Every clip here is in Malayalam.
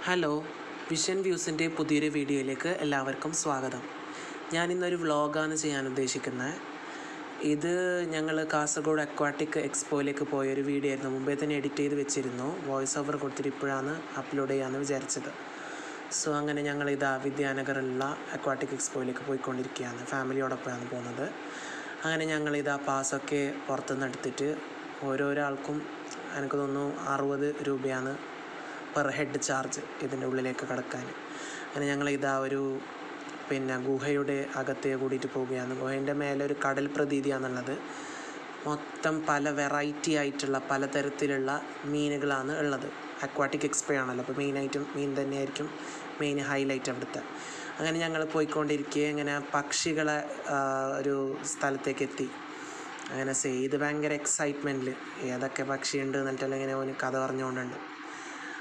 ഹലോ, വിഷൻ വ്യൂസിൻ്റെ പുതിയൊരു വീഡിയോയിലേക്ക് എല്ലാവർക്കും സ്വാഗതം. ഞാനിന്നൊരു വ്ളോഗാണ് ചെയ്യാൻ ഉദ്ദേശിക്കുന്നത്. ഇത് ഞങ്ങൾ കാസർഗോഡ് അക്വാട്ടിക് എക്സ്പോയിലേക്ക് പോയൊരു വീഡിയോ ആയിരുന്നു. മുമ്പേ തന്നെ എഡിറ്റ് ചെയ്ത് വെച്ചിരുന്നു. വോയിസ് ഓവർ കൊടുത്തിട്ട് ഇപ്പോഴാണ് അപ്ലോഡ് ചെയ്യാമെന്ന് വിചാരിച്ചത്. സോ അങ്ങനെ ഞങ്ങളിതാ വിദ്യാനഗറിലുള്ള അക്വാട്ടിക് എക്സ്പോയിലേക്ക് പോയിക്കൊണ്ടിരിക്കുകയാണ്. ഫാമിലിയോടൊപ്പമാണ് പോകുന്നത്. അങ്ങനെ ഞങ്ങളിതാ പാസ്സൊക്കെ പുറത്തുനിന്ന് എടുത്തിട്ട് ഓരോരാൾക്കും എനിക്ക് തോന്നുന്നു 60 രൂപയാണ് പെർ ഹെഡ് ചാർജ് ഇതിൻ്റെ ഉള്ളിലേക്ക് കടക്കാൻ. അങ്ങനെ ഞങ്ങളിതാ ഒരു ഗുഹയുടെ അകത്തെ കൂടിയിട്ട് പോവുകയാണ്. ഗുഹേൻ്റെ മേലെ ഒരു കടൽ പ്രതീതിയാണുള്ളത്. മൊത്തം പല വെറൈറ്റി ആയിട്ടുള്ള പലതരത്തിലുള്ള മീനുകളാണ് ഉള്ളത്. അക്വാട്ടിക് എക്സ്പോ ആണല്ലോ, അപ്പോൾ മെയിനായിട്ടും മീൻ തന്നെയായിരിക്കും മെയിൻ ഹൈലൈറ്റ് അവിടുത്തെ. അങ്ങനെ ഞങ്ങൾ പോയിക്കൊണ്ടിരിക്കുക ഇങ്ങനെ പക്ഷികളെ ഒരു സ്ഥലത്തേക്ക് എത്തി. അങ്ങനെ സെയ്ത് ഭയങ്കര എക്സൈറ്റ്മെൻറ്റിൽ ഏതൊക്കെ പക്ഷിയുണ്ട് എന്നിട്ടെല്ലാം ഇങ്ങനെ ഓന് കഥ പറഞ്ഞുകൊണ്ടുണ്ട്.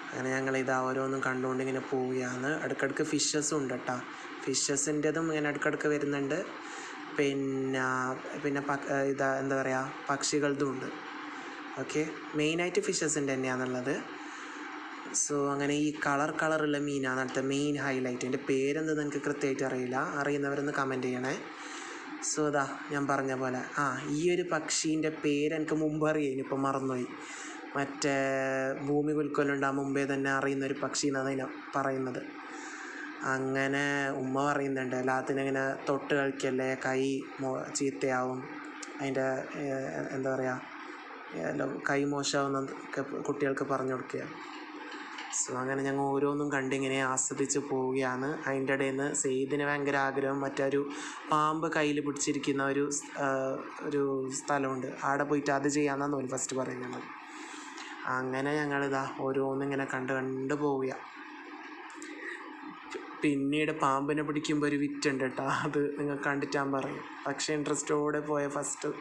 അങ്ങനെ ഞങ്ങളിതാ ഓരോന്നും കണ്ടുകൊണ്ട് ഇങ്ങനെ പോവുകയാണ്. ഇടയ്ക്കിടയ്ക്ക് ഫിഷസും ഉണ്ട് കേട്ടോ. ഫിഷസിൻ്റെതും ഇങ്ങനെ ഇടയ്ക്കിടയ്ക്ക് വരുന്നുണ്ട്. പിന്നെ ഇതാ എന്താ പറയുക, പക്ഷികളതും ഉണ്ട്. ഓക്കെ, മെയിനായിട്ട് ഫിഷസിൻ്റെ തന്നെയാണുള്ളത്. സോ അങ്ങനെ ഈ കളറുള്ള മീനാണ് അടുത്ത മെയിൻ ഹൈലൈറ്റ്. എൻ്റെ പേരെന്തെന്ന് എനിക്ക് കൃത്യമായിട്ട് അറിയില്ല. അറിയുന്നവരൊന്ന് കമൻറ്റ് ചെയ്യണേ. സോ ഇതാ ഞാൻ പറഞ്ഞ പോലെ ഈ ഒരു പക്ഷീൻ്റെ പേര് എനിക്ക് മുമ്പ് അറിയാം, ഇനിയിപ്പോൾ മറന്നുപോയി. മറ്റേ ഭൂമി കുലുക്കലുണ്ടാകാൻ മുമ്പേ തന്നെ അറിയുന്നൊരു പക്ഷി എന്നാണ് അതിനെ പറയുന്നത്. അങ്ങനെ ഉമ്മ പറയുന്നുണ്ട് എല്ലാത്തിനും ഇങ്ങനെ തൊട്ട് കളിക്കല്ലേ, കൈ ചീത്തയാവും, അതിൻ്റെ എന്താ പറയുക, കൈ മോശമാവുന്നൊക്കെ കുട്ടികൾക്ക് പറഞ്ഞു കൊടുക്കുക. സോ അങ്ങനെ ഞങ്ങൾ ഓരോന്നും കണ്ടിങ്ങനെ ആസ്വദിച്ച് പോവുകയാണ്. അതിൻ്റെ ഇടയിൽ നിന്ന് സെയ്ദിന് ഭയങ്കര ആഗ്രഹം മറ്റൊരു പാമ്പ് കയ്യിൽ പിടിച്ചിരിക്കുന്ന ഒരു സ്ഥലമുണ്ട്, അവിടെ പോയിട്ട് അത് ചെയ്യാമെന്നാണ് തോന്നി ഫസ്റ്റ് പറയുന്നത്. അങ്ങനെ ഞങ്ങളിതാ ഓരോന്നിങ്ങനെ കണ്ട് പോവുക. പിന്നീട് പാമ്പിനെ പിടിക്കുമ്പോൾ ഒരു വിറ്റുണ്ട് കേട്ടോ, അത് നിങ്ങൾ കണ്ടിട്ട് ഞാൻ പറയും. പക്ഷേ ഇൻട്രസ്റ്റോടെ പോയ ഫസ്റ്റ്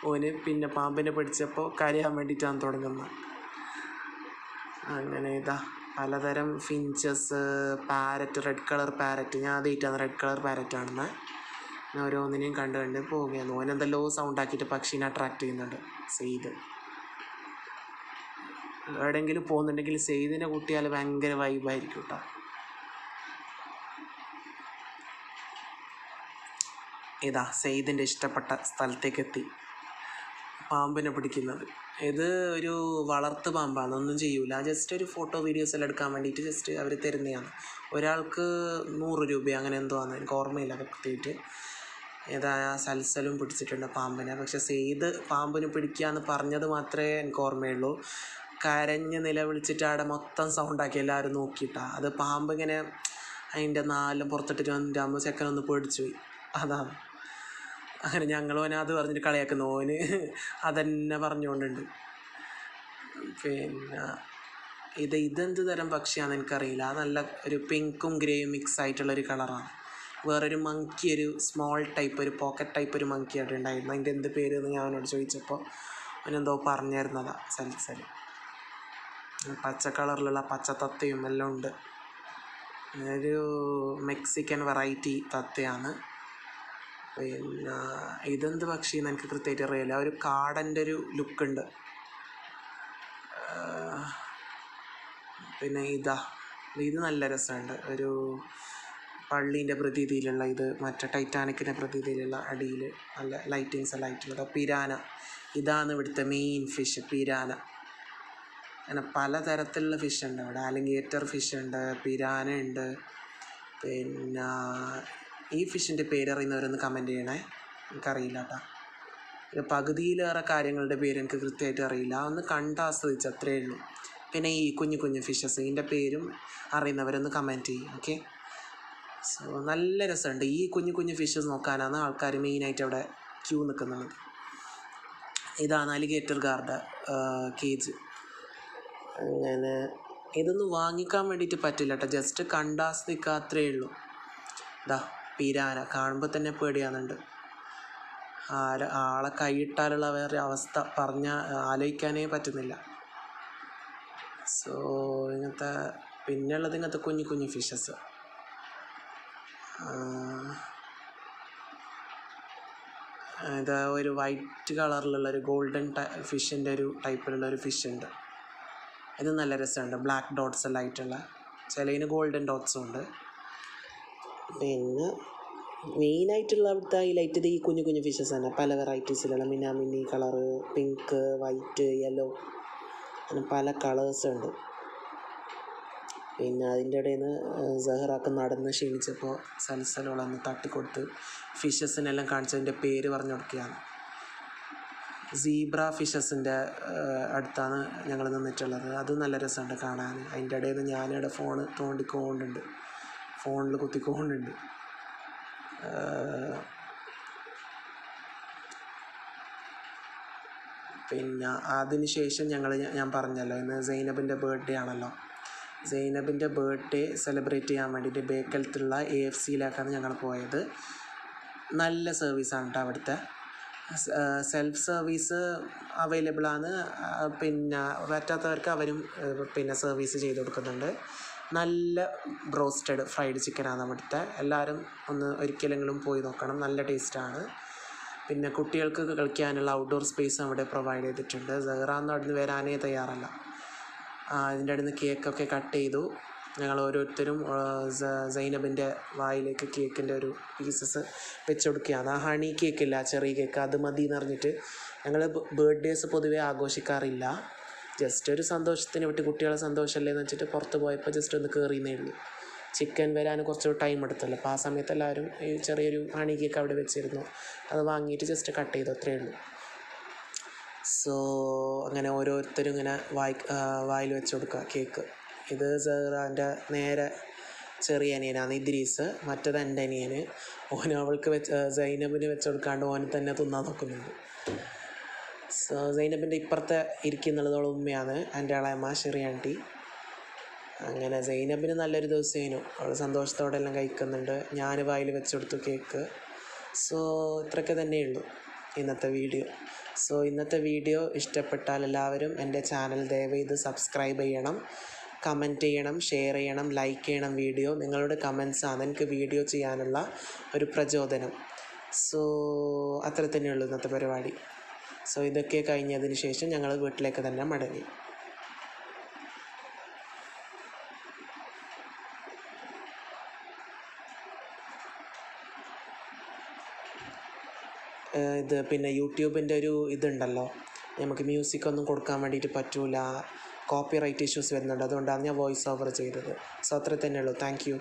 ഓന് പിന്നെ പാമ്പിനെ പിടിച്ചപ്പോൾ കരയാൻ വേണ്ടിയിട്ടാണ് തുടങ്ങുന്നത്. അങ്ങനെ ഇതാ പലതരം finches, parrot, red colour parrot. ഞാൻ ആദ്യമായിട്ടാണ് റെഡ് കളർ പാരറ്റാണെന്ന്. ഞാൻ ഓരോന്നിനെയും കണ്ട് പോവുകയാണ്. ഓനെന്തെല്ലോ സൗണ്ടാക്കിയിട്ട് പക്ഷീനെ അട്രാക്റ്റ് ചെയ്യുന്നുണ്ട് സെയ്ദ്. എവിടെയെങ്കിലും പോകുന്നുണ്ടെങ്കിൽ സെയ്ദിനെ കൂട്ടിയാൽ ഭയങ്കര വൈബായിരിക്കും കേട്ടോ. ഇതാ സെയ്ദിൻ്റെ ഇഷ്ടപ്പെട്ട സ്ഥലത്തേക്ക് എത്തി, പാമ്പിനെ പിടിക്കുന്നത്. ഇത് ഒരു വളർത്ത് പാമ്പാണ്, ഒന്നും ചെയ്യൂല. ജസ്റ്റ് ഒരു ഫോട്ടോ വീഡിയോസ് എല്ലാം എടുക്കാൻ വേണ്ടിയിട്ട് ജസ്റ്റ് അവർ തരുന്നതാണ്. ഒരാൾക്ക് 100 രൂപ അങ്ങനെ എന്തോ ആണ്, എനിക്ക് ഓർമ്മയില്ല കൃത്യമായിട്ട്. ഏതായ സൽസലും പിടിച്ചിട്ടുണ്ട് പാമ്പിനെ. പക്ഷെ സെയ്ദ് പാമ്പിനെ പിടിക്കുക എന്ന് പറഞ്ഞത് മാത്രമേ എനിക്ക് ഓർമ്മയുള്ളൂ. കരഞ്ഞ് നിലവിളിച്ചിട്ട് അവിടെ മൊത്തം സൗണ്ടാക്കി എല്ലാവരും നോക്കിയിട്ടാണ്. അത് പാമ്പ് ഇങ്ങനെ അതിൻ്റെ നാലും പുറത്തിട്ടിട്ട് വന്നിട്ടാകുമ്പോൾ ചെക്കനൊന്ന് പേടിച്ചു പോയി. അതാണ്. അങ്ങനെ ഞങ്ങൾ ഓനെ അത് പറഞ്ഞിട്ട് കളിയാക്കുന്നു. ഓന് അതന്നെ പറഞ്ഞുകൊണ്ടുണ്ട്. പിന്നെ ഇതെന്ത് തരം പക്ഷിയാണെന്ന് എനിക്കറിയില്ല. നല്ല ഒരു പിങ്കും ഗ്രേയും മിക്സ് ആയിട്ടുള്ളൊരു കളറാണ്. വേറൊരു മങ്കി, ഒരു സ്മോൾ ടൈപ്പ്, ഒരു പോക്കറ്റ് ടൈപ്പ് ഒരു മങ്കി ആയിട്ട് ഉണ്ടായിരുന്നു. അതിൻ്റെ എന്ത് പേര് എന്ന് ഞാൻ അവനോട് ചോദിച്ചപ്പോൾ അവനെന്തോ പറഞ്ഞിരുന്നതാണ്. സൽസൽ. പച്ച കളറിലുള്ള പച്ചത്തത്തയും എല്ലാം ഉണ്ട്. ഒരു മെക്സിക്കൻ വെറൈറ്റി തത്തയാണ്. പിന്നെ ഇതെന്ത് പക്ഷിയെന്ന് എനിക്ക് കൃത്യമായിട്ട് അറിയില്ല. ഒരു കാടൻ്റെ ഒരു ലുക്കുണ്ട്. പിന്നെ ഇത് നല്ല രസമുണ്ട്. ഒരു പള്ളീൻ്റെ പ്രതീതിയിലുള്ള, ഇത് മറ്റേ ടൈറ്റാനിക്കിൻ്റെ പ്രതീതിയിലുള്ള അടിയിൽ നല്ല ലൈറ്റിങ്സ് എല്ലാം ആയിട്ടുള്ളത്. പിരാന, ഇതാണ് ഇവിടുത്തെ മെയിൻ ഫിഷ്, പിരാന. അങ്ങനെ പലതരത്തിലുള്ള ഫിഷ് ഉണ്ട് ഇവിടെ. അലിഗേറ്റർ ഫിഷ് ഉണ്ട്, പിരാന ഉണ്ട്. പിന്നെ ഈ ഫിഷിൻ്റെ പേരറിയുന്നവരൊന്ന് കമൻറ്റ് ചെയ്യണേ, എനിക്കറിയില്ല കേട്ടോ. ഒരു പകുതിയിലേറെ കാര്യങ്ങളുടെ പേര് എനിക്ക് കൃത്യമായിട്ട് അറിയില്ല. ഒന്ന് കണ്ടാസ്വദിച്ച് അത്രയേ ഉള്ളൂ. പിന്നെ ഈ കുഞ്ഞു ഫിഷസ്, ഇതിൻ്റെ പേരും അറിയുന്നവരൊന്ന് കമൻറ്റ് ചെയ്യും. ഓക്കെ. സോ നല്ല രസമുണ്ട്. ഈ കുഞ്ഞു ഫിഷസ് നോക്കാനാണ് ആൾക്കാർ മെയിനായിട്ട് അവിടെ ക്യൂ നിൽക്കുന്നത്. ഇതാണ് അലിഗേറ്റർ ഗാർഡ് കേജ്. അങ്ങനെ ഇതൊന്നും വാങ്ങിക്കാൻ വേണ്ടിയിട്ട് പറ്റില്ല കേട്ടോ, ജസ്റ്റ് കണ്ടാസ്വദിക്കുക അത്രയേ ഉള്ളൂ. പിരാന കാണുമ്പോൾ തന്നെ പേടിയാകുന്നുണ്ട്. ആളെ കൈയിട്ടാലുള്ള വേറെ അവസ്ഥ ആലോചിക്കാനേ പറ്റുന്നില്ല. സോ ഇങ്ങനത്തെ പിന്നെയുള്ളത് ഇങ്ങനത്തെ കുഞ്ഞു ഫിഷസ്. ഇത് ഒരു വൈറ്റ് കളറിലുള്ളൊരു ഗോൾഡൻ ഫിഷിൻ്റെ ഒരു ടൈപ്പിലുള്ളൊരു ഫിഷ് ഉണ്ട്. ഇത് നല്ല രസമുണ്ട്, ബ്ലാക്ക് ഡോട്ട്സ് എല്ലാം ആയിട്ടുള്ള ചിലതിന് ഗോൾഡൻ ഡോട്ട്സും ഉണ്ട്. പിന്നെ മെയിനായിട്ടുള്ള അവിടുത്തെ ഹൈലൈറ്റ് ഇത് ഈ കുഞ്ഞു കുഞ്ഞു ഫിഷസ് തന്നെ, പല വെറൈറ്റീസിലുള്ള മിനാമിനി കളറ്, പിങ്ക്, വൈറ്റ്, യെല്ലോ, അങ്ങനെ പല കളേഴ്സുണ്ട്. പിന്നെ അതിൻ്റെ ഇടയിൽ നിന്ന് സഹറാക്ക് നടന്ന് ക്ഷീണിച്ചപ്പോൾ സൽസലോളന്ന് തട്ടിക്കൊടുത്ത് ഫിഷസിനെല്ലാം കാണിച്ചതിൻ്റെ പേര് പറഞ്ഞു കൊടുക്കുകയാണ്. സീബ്ര ഫിഷസിൻ്റെ അടുത്താണ് ഞങ്ങൾ നിന്നിട്ടുള്ളത്. അത് നല്ല രസമുണ്ട് കാണാൻ. അതിൻ്റെ ഇടയിൽ നിന്ന് ഞാനിവിടെ ഫോണിൽ കുത്തിക്കൊണ്ടുണ്ട്. പിന്നെ അതിന് ശേഷം ഞാൻ പറഞ്ഞല്ലോ ഇന്ന് സൈനബിൻ്റെ ബർത്ത്ഡേ ആണല്ലോ. സൈനബിൻ്റെ ബർത്ത്ഡേ സെലിബ്രേറ്റ് ചെയ്യാൻ വേണ്ടിയിട്ട് ബേക്കലത്തുള്ള AFCയിലേക്കാണ് ഞങ്ങൾ പോയത്. നല്ല സർവീസാണ് കേട്ടോ അവിടുത്തെ. സെൽഫ് സർവീസ് അവൈലബിളാണ്. പിന്നെ പറ്റാത്തവർക്ക് അവരും പിന്നെ സർവീസ് ചെയ്ത് കൊടുക്കുന്നുണ്ട്. നല്ല ബ്രോസ്റ്റഡ് ഫ്രൈഡ് ചിക്കനാണ് അവിടുത്തെ. എല്ലാവരും ഒരിക്കലെങ്കിലും പോയി നോക്കണം, നല്ല ടേസ്റ്റാണ്. പിന്നെ കുട്ടികൾക്ക് കളിക്കാനുള്ള ഔട്ട്ഡോർ സ്പേസ് അവിടെ പ്രൊവൈഡ് ചെയ്തിട്ടുണ്ട്. സഹറാന്ന് അവിടുന്ന് വരാനേ തയ്യാറല്ല. അതിൻ്റെ ഇടയിൽ നിന്ന് കേക്കൊക്കെ കട്ട് ചെയ്തു. ഞങ്ങൾ ഓരോരുത്തരും സൈനബിൻ്റെ വായിലേക്ക് കേക്കിൻ്റെ ഒരു പീസസ് വെച്ച് കൊടുക്കുകയാണ്. ആ ഹണി കേക്കില്ല, ചെറിയ കേക്ക്, അത് മതി എന്ന് പറഞ്ഞിട്ട് ഞങ്ങൾ ബർത്ത്ഡേസ് പൊതുവേ ആഘോഷിക്കാറില്ല. ജസ്റ്റ് ഒരു സന്തോഷത്തിന് വിട്ട് കുട്ടികളെ സന്തോഷമല്ലേ എന്ന് വെച്ചിട്ട് പുറത്ത് പോയപ്പോൾ ജസ്റ്റ് ഒന്ന് കയറിയെന്നേ ഉള്ളൂ. ചിക്കൻ വരാൻ കുറച്ച് ടൈം എടുത്തല്ലോ. അപ്പോൾ ആ സമയത്ത് എല്ലാവരും ഈ ചെറിയൊരു ഹണി കേക്ക് അവിടെ വെച്ചിരുന്നു. അത് വാങ്ങിയിട്ട് ജസ്റ്റ് കട്ട് ചെയ്തു, അത്രയേ ഉള്ളൂ. സോ അങ്ങനെ ഓരോരുത്തരും ഇങ്ങനെ വായിൽ വെച്ച് കൊടുക്കുക കേക്ക്. ഇത് സഹറാൻ്റെ നേരെ ചെറിയ അനിയനാണ് ഇദ്രീസ്, മറ്റേത് എൻ്റെ അനിയന്. അവൾക്ക് സൈനബിന് വെച്ച് കൊടുക്കാണ്ട് ഓന് തന്നെ തിന്നാൻ നോക്കുന്നുണ്ട്. സോ സൈനബിൻ്റെ ഇപ്പുറത്തെ ഇരിക്കുന്നുള്ളതോളം ഉമ്മയാണ്, എൻ്റെ ഇളയമ്മ ഷെറിയാൻറ്റി. അങ്ങനെ സൈനബിന് നല്ലൊരു ദിവസമായിരുന്നു. അവൾ സന്തോഷത്തോടെ എല്ലാം കഴിക്കുന്നുണ്ട്. ഞാൻ വായിൽ വെച്ച് കൊടുത്തു കേക്ക്. സോ ഇത്രയൊക്കെ തന്നെയുള്ളൂ ഇന്നത്തെ വീഡിയോ. സോ ഇന്നത്തെ വീഡിയോ ഇഷ്ടപ്പെട്ടാൽ എല്ലാവരും എൻ്റെ ചാനൽ ദയവേത് സബ്സ്ക്രൈബ് ചെയ്യണം, കമൻറ്റ് ചെയ്യണം, ഷെയർ ചെയ്യണം, ലൈക്ക് ചെയ്യണം. വീഡിയോ നിങ്ങളുടെ കമൻസാണ് എനിക്ക് വീഡിയോ ചെയ്യാനുള്ള ഒരു പ്രചോദനം. സോ അത്ര തന്നെയുള്ളൂ ഇന്നത്തെ പരിപാടി. സോ ഇതൊക്കെ കഴിഞ്ഞതിന് ശേഷം ഞങ്ങൾ വീട്ടിലേക്ക് തന്നെ മടങ്ങി. ഇത് പിന്നെ യൂട്യൂബിൻ്റെ ഒരു ഇതുണ്ടല്ലോ, നമുക്ക് മ്യൂസിക്കൊന്നും കൊടുക്കാൻ വേണ്ടിയിട്ട് പറ്റൂല, കോപ്പിറൈറ്റ് ഇഷ്യൂസ് വരുന്നുണ്ട്. അതുകൊണ്ടാണ് ഞാൻ വോയിസ് ഓവർ ചെയ്തത്. സോ അത്ര തന്നെയുള്ളൂ. Thank U.